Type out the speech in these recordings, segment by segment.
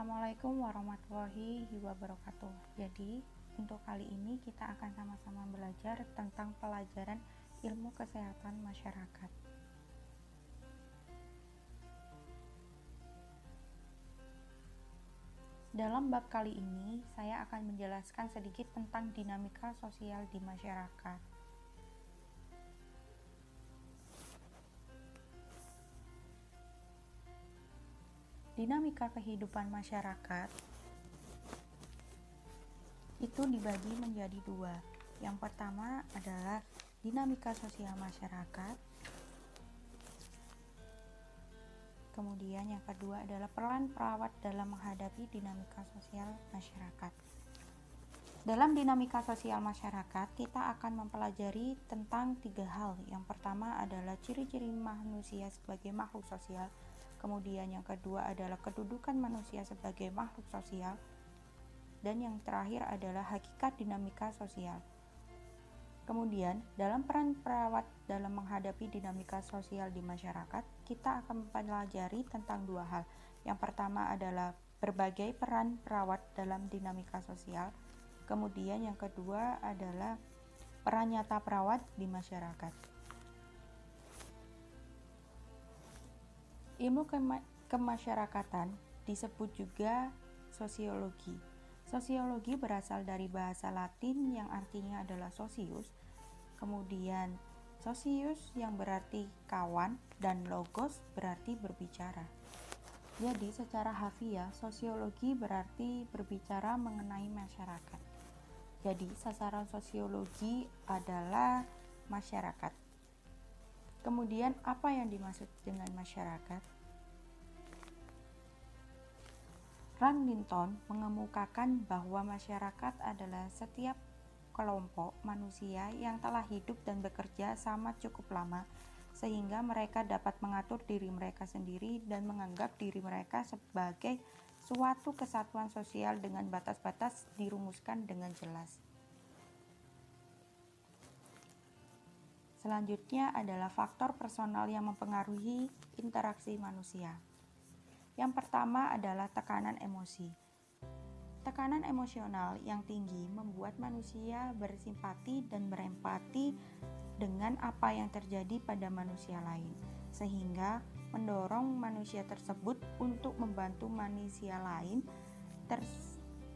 Assalamualaikum warahmatullahi wabarakatuh. Jadi, untuk kali ini kita akan sama-sama belajar tentang pelajaran ilmu kesehatan masyarakat. Dalam bab kali ini, saya akan menjelaskan sedikit tentang dinamika sosial di masyarakat. Dinamika kehidupan masyarakat itu dibagi menjadi dua. Yang pertama adalah dinamika sosial masyarakat. Kemudian yang kedua adalah peran perawat dalam menghadapi dinamika sosial masyarakat. Dalam dinamika sosial masyarakat, kita akan mempelajari tentang tiga hal. Yang pertama adalah ciri-ciri manusia sebagai makhluk sosial. Kemudian yang kedua adalah kedudukan manusia sebagai makhluk sosial. Dan yang terakhir adalah hakikat dinamika sosial. Kemudian, dalam peran perawat dalam menghadapi dinamika sosial di masyarakat, kita akan mempelajari tentang dua hal. Yang pertama adalah berbagai peran perawat dalam dinamika sosial. Kemudian yang kedua adalah peran nyata perawat di masyarakat. Ilmu kemasyarakatan disebut juga sosiologi. Sosiologi berasal dari bahasa Latin yang artinya adalah socius, kemudian socius yang berarti kawan, dan logos berarti berbicara. Jadi secara harfiah, sosiologi berarti berbicara mengenai masyarakat. Jadi sasaran sosiologi adalah masyarakat. Kemudian apa yang dimaksud dengan masyarakat? Rand Linton mengemukakan bahwa masyarakat adalah setiap kelompok manusia yang telah hidup dan bekerja sama cukup lama sehingga mereka dapat mengatur diri mereka sendiri dan menganggap diri mereka sebagai suatu kesatuan sosial dengan batas-batas dirumuskan dengan jelas. Selanjutnya adalah faktor personal yang mempengaruhi interaksi manusia. Yang pertama adalah tekanan emosi. Tekanan emosional yang tinggi membuat manusia bersimpati dan berempati dengan apa yang terjadi pada manusia lain, sehingga mendorong manusia tersebut untuk membantu manusia lain.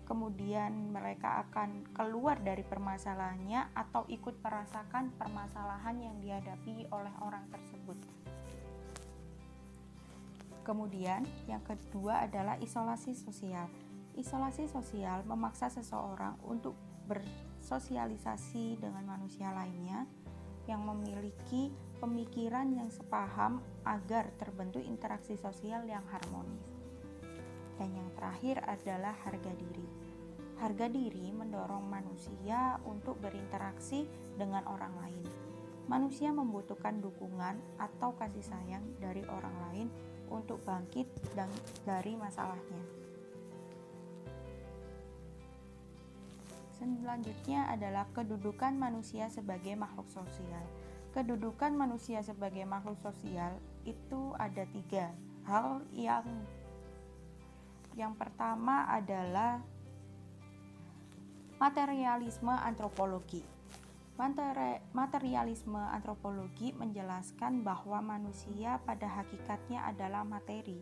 Kemudian mereka akan keluar dari permasalahannya atau ikut merasakan permasalahan yang dihadapi oleh orang tersebut. Kemudian yang kedua adalah isolasi sosial. Isolasi sosial memaksa seseorang untuk bersosialisasi dengan manusia lainnya yang memiliki pemikiran yang sepaham agar terbentuk interaksi sosial yang harmonis. Dan yang terakhir adalah harga diri. Harga diri mendorong manusia untuk berinteraksi dengan orang lain. Manusia membutuhkan dukungan atau kasih sayang dari orang lain untuk bangkit dari masalahnya. Selanjutnya adalah kedudukan manusia sebagai makhluk sosial. Kedudukan manusia sebagai makhluk sosial itu ada tiga hal. Yang pertama adalah materialisme antropologi. Materialisme antropologi menjelaskan bahwa manusia pada hakikatnya adalah materi.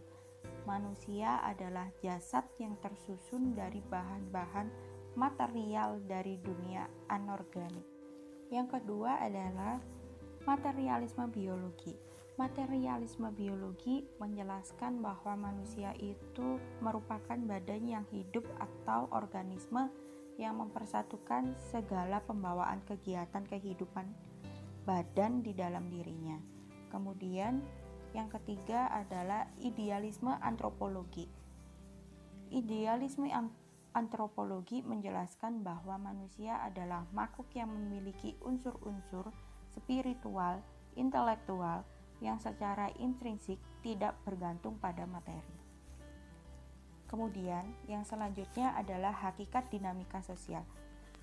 Manusia adalah jasad yang tersusun dari bahan-bahan material dari dunia anorganik. Yang kedua adalah materialisme biologi. Materialisme biologi menjelaskan bahwa manusia itu merupakan badan yang hidup atau organisme yang mempersatukan segala pembawaan kegiatan kehidupan badan di dalam dirinya. Kemudian yang ketiga adalah idealisme antropologi. Idealisme antropologi menjelaskan bahwa manusia adalah makhluk yang memiliki unsur-unsur spiritual, intelektual yang secara intrinsik tidak bergantung pada materi. Kemudian yang selanjutnya adalah hakikat dinamika sosial.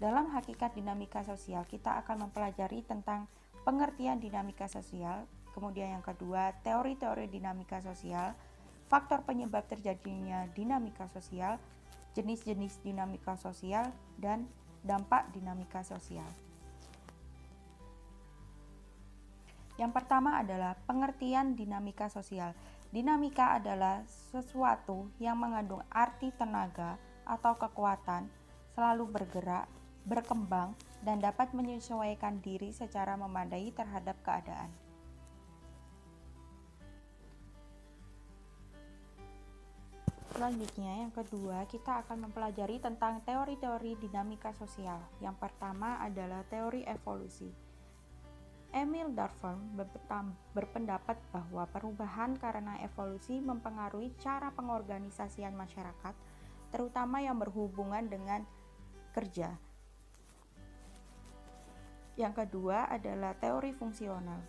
Dalam hakikat dinamika sosial kita akan mempelajari tentang pengertian dinamika sosial. Kemudian yang kedua, teori-teori dinamika sosial. faktor penyebab terjadinya dinamika sosial, jenis-jenis dinamika sosial, dan dampak dinamika sosial. Yang pertama adalah pengertian dinamika sosial. Dinamika adalah sesuatu yang mengandung arti tenaga atau kekuatan, selalu bergerak, berkembang, dan dapat menyesuaikan diri secara memadai terhadap keadaan. Selanjutnya, yang kedua, kita akan mempelajari tentang teori-teori dinamika sosial. Yang pertama adalah teori evolusi. Emil Durkheim berpendapat bahwa perubahan karena evolusi mempengaruhi cara pengorganisasian masyarakat, terutama yang berhubungan dengan kerja. Yang kedua adalah teori fungsional.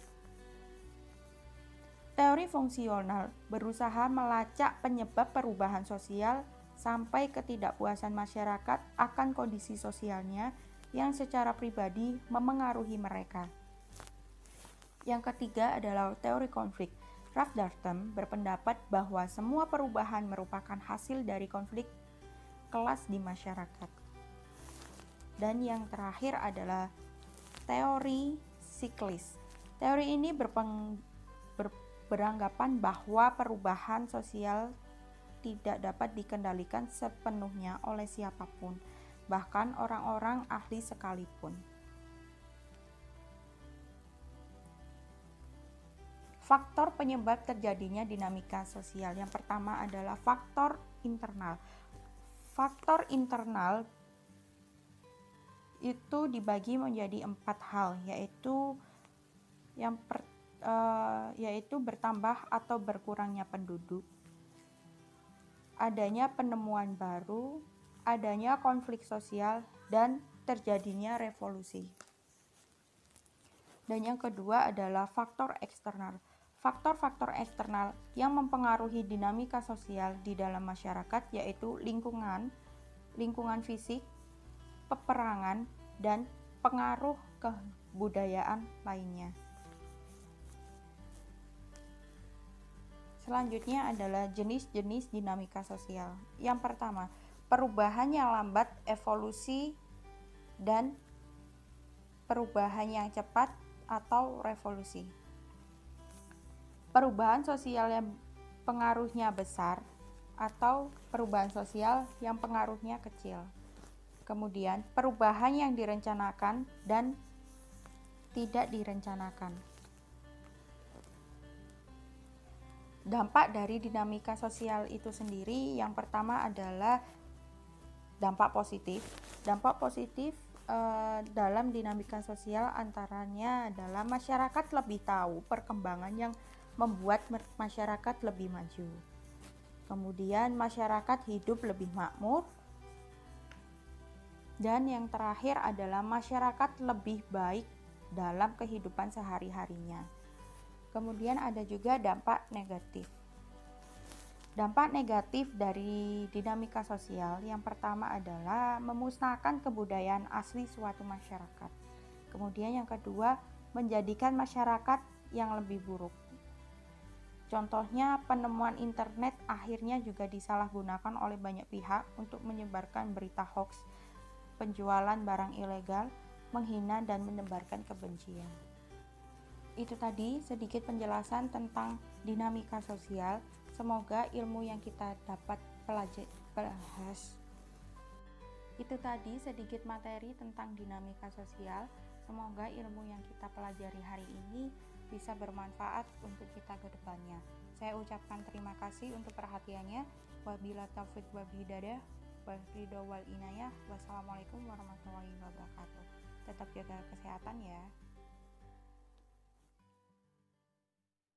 Teori fungsional berusaha melacak penyebab perubahan sosial sampai ketidakpuasan masyarakat akan kondisi sosialnya yang secara pribadi memengaruhi mereka. Yang ketiga adalah teori konflik. Ralph Darnton berpendapat bahwa semua perubahan merupakan hasil dari konflik kelas di masyarakat. Dan yang terakhir adalah teori siklis. Teori ini beranggapan bahwa perubahan sosial tidak dapat dikendalikan sepenuhnya oleh siapapun, bahkan orang-orang ahli sekalipun. Faktor penyebab terjadinya dinamika sosial. Yang pertama adalah faktor internal. Faktor internal itu dibagi menjadi 4 hal, yaitu yaitu bertambah atau berkurangnya penduduk, adanya penemuan baru, adanya konflik sosial, dan terjadinya revolusi. Dan yang kedua adalah faktor eksternal. Faktor-faktor eksternal yang mempengaruhi dinamika sosial di dalam masyarakat yaitu lingkungan fisik, peperangan, dan pengaruh kebudayaan lainnya. Selanjutnya adalah jenis-jenis dinamika sosial. Yang pertama, perubahan yang lambat, evolusi, dan perubahan yang cepat atau revolusi. Perubahan sosial yang pengaruhnya besar atau perubahan sosial yang pengaruhnya kecil. Kemudian, perubahan yang direncanakan dan tidak direncanakan. Dampak dari dinamika sosial itu sendiri, yang pertama adalah dampak positif. Dampak positif dalam dinamika sosial antaranya adalah masyarakat lebih tahu perkembangan yang membuat masyarakat lebih maju. Kemudian masyarakat hidup lebih makmur. Dan yang terakhir adalah masyarakat lebih baik dalam kehidupan sehari-harinya. Kemudian ada juga dampak negatif. Dampak negatif dari dinamika sosial yang pertama adalah memusnahkan kebudayaan asli suatu masyarakat. Kemudian yang kedua, menjadikan masyarakat yang lebih buruk. Contohnya, penemuan internet akhirnya juga disalahgunakan oleh banyak pihak untuk menyebarkan berita hoax, penjualan barang ilegal, menghina dan menebarkan kebencian. Itu tadi sedikit penjelasan tentang dinamika sosial. Semoga ilmu yang kita dapat bahas. Itu tadi sedikit materi tentang dinamika sosial. Semoga ilmu yang kita pelajari hari ini bisa bermanfaat untuk kita ke depannya. Saya ucapkan terima kasih untuk perhatiannya. Wabillahi taufiq wal hidayah, wal ridho wal inayah. Wassalamualaikum warahmatullahi wabarakatuh. Tetap jaga kesehatan ya.